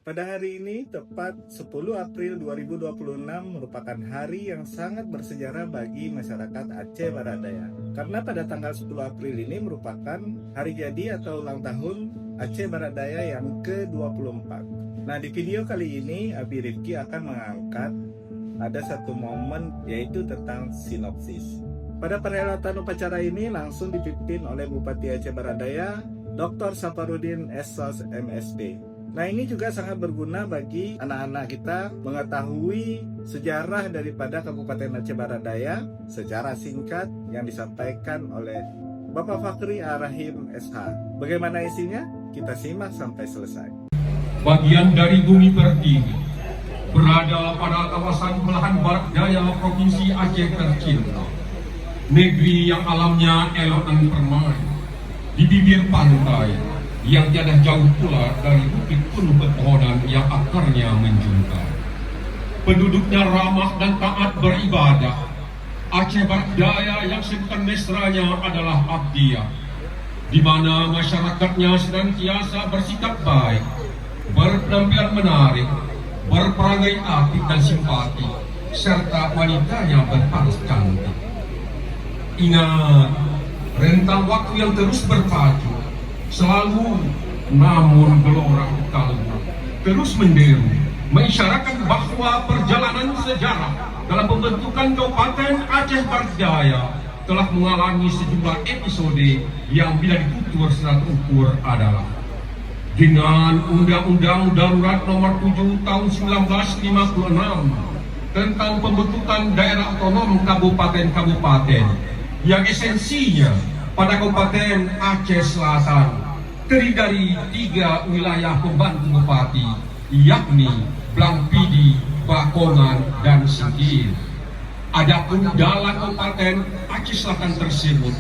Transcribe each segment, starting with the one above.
Pada hari ini, tepat 10 April 2026 merupakan hari yang sangat bersejarah bagi masyarakat Aceh Barat Daya. Karena pada tanggal 10 April ini merupakan hari jadi atau ulang tahun Aceh Barat Daya yang ke-24. Nah, di video kali ini, Abi Rifki akan mengangkat ada satu momen yaitu tentang sinopsis. Pada perhelatan upacara ini langsung dipimpin oleh Bupati Aceh Barat Daya, Dr. Saparudin SOS MSP. Nah, ini juga sangat berguna bagi anak-anak kita mengetahui sejarah daripada Kabupaten Aceh Barat Daya secara singkat yang disampaikan oleh Bapak Fakhri Ar-Rahim SH. Bagaimana isinya? Kita simak sampai selesai. Bagian dari bumi Pertiwi berada pada kawasan belahan barat daya Provinsi Aceh tercinta. Negeri yang alamnya elok dan permai di bibir pantai yang tiada jauh pula dari bukit penuh pepohonan yang akarnya menjuntai. Penduduknya ramah dan taat beribadah. Aceh Barat Daya yang sebutan mesranya adalah Abdiyah, di mana masyarakatnya senantiasa bersikap baik, berpenampilan menarik, berperangai apik dan simpati, serta wanitanya berparas cantik. Ingat, rentang waktu yang terus berpacu, selalu namun gelora kalbu terus menderu, mengisyaratkan bahwa perjalanan sejarah dalam pembentukan Kabupaten Aceh Barat Daya telah mengalami sejumlah episode yang bila ditutur secara terukur adalah dengan Undang-Undang Darurat Nomor 7 Tahun 1956 tentang pembentukan daerah otonom kabupaten-kabupaten yang esensinya pada Kabupaten Aceh Selatan terdiri dari 3 wilayah pembantu bupati, yakni Blangpidi, Bakongan, dan Singkil. Adapun dalam Kabupaten Aceh Selatan tersebut,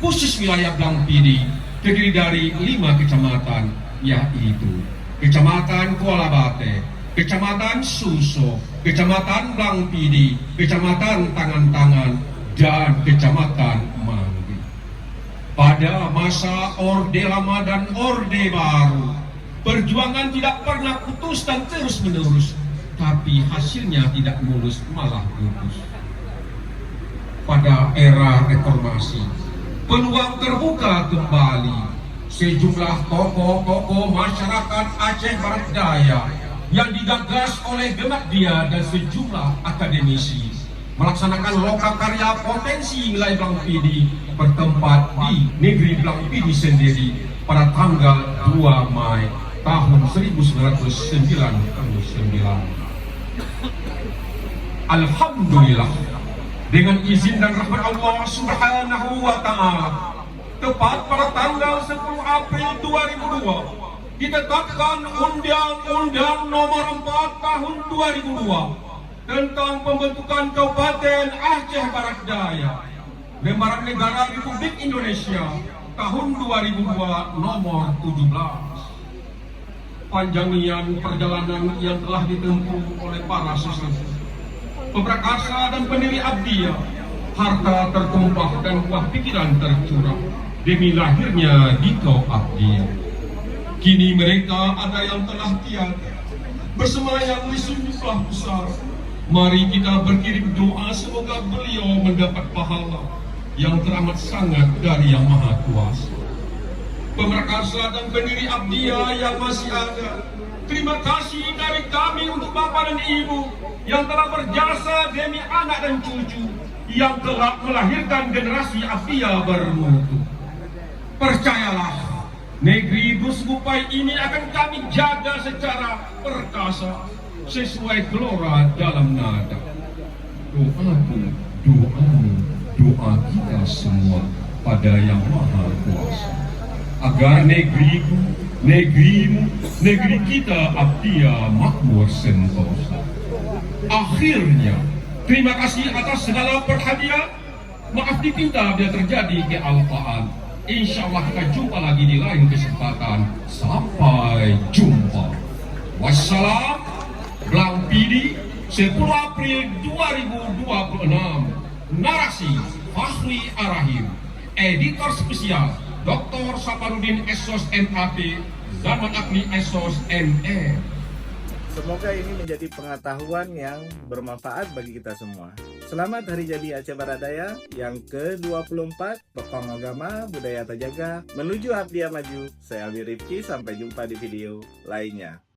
khusus wilayah Blangpidi terdiri dari 5 kecamatan, yaitu Kecamatan Kuala Bate, Kecamatan Suso, Kecamatan Blangpidi, Kecamatan Tangan-Tangan, dan Kecamatan Manggi. Pada masa Orde Lama dan Orde Baru, perjuangan tidak pernah putus dan terus menerus, tapi hasilnya tidak mulus, malah putus. Pada era reformasi, peluang terbuka kembali. Sejumlah tokoh-tokoh masyarakat Aceh Barat Daya yang digagas oleh Gemakdia dan sejumlah akademisi melaksanakan lokakarya potensi wilayah Blangpidi bertempat di negeri Blangpidi sendiri pada tanggal 2 Mei tahun 1999. Alhamdulillah, dengan izin dan rahmat Allah Subhanahu wa Ta'ala, tepat pada tanggal 10 April 2002 ditetapkan Undang-Undang Nomor 4 Tahun 2002 tentang pembentukan Kabupaten Aceh Barat Daya, Lembaran Negara Republik Indonesia tahun 2002 nomor 17. Panjangnya perjalanan yang telah ditempuh oleh para sesepuh, pemrakasa dan pendiri Abdiyah, harta tertumpah dan buah pikiran tercurah demi lahirnya Dito Abdiyah. Kini mereka ada yang telah tiada, bersemayam di sejumlah besar. Mari kita berkirim doa semoga beliau mendapat pahala yang teramat sangat dari Yang Maha Kuasa. Pemrakasa dan pendiri Abdiyah yang masih ada, terima kasih dari kami untuk Bapak dan Ibu yang telah berjasa demi anak dan cucu yang telah melahirkan generasi Abdiyah bermutu. Percayalah, negeri Busbupai ini akan kami jaga secara perkasa sesuai gelora dalam nada. Doaku, doamu, doa kita semua pada Yang Maha Kuasa, agar negeriku, negerimu, negeri kita Abdiyah makmur sentosa. Akhirnya, terima kasih atas segala perhatian. Maaf dipinta bila terjadi kealpaan. Insya Allah kita jumpa lagi di lain kesempatan. Sampai jumpa. Wassalam. Blangpidi 10 April 2026. Narasi Fakhri Ar-Rahim. Editor spesial Dr. Saparudin SOS MAP, Zaman Akli SOS ME. Semoga ini menjadi pengetahuan yang bermanfaat bagi kita semua. Selamat Hari Jadi Aceh Baradaya yang ke-24, Tokoh Agama Budaya Terjaga menuju Abdiya Maju. Saya Alwi Rifki, sampai jumpa di video lainnya.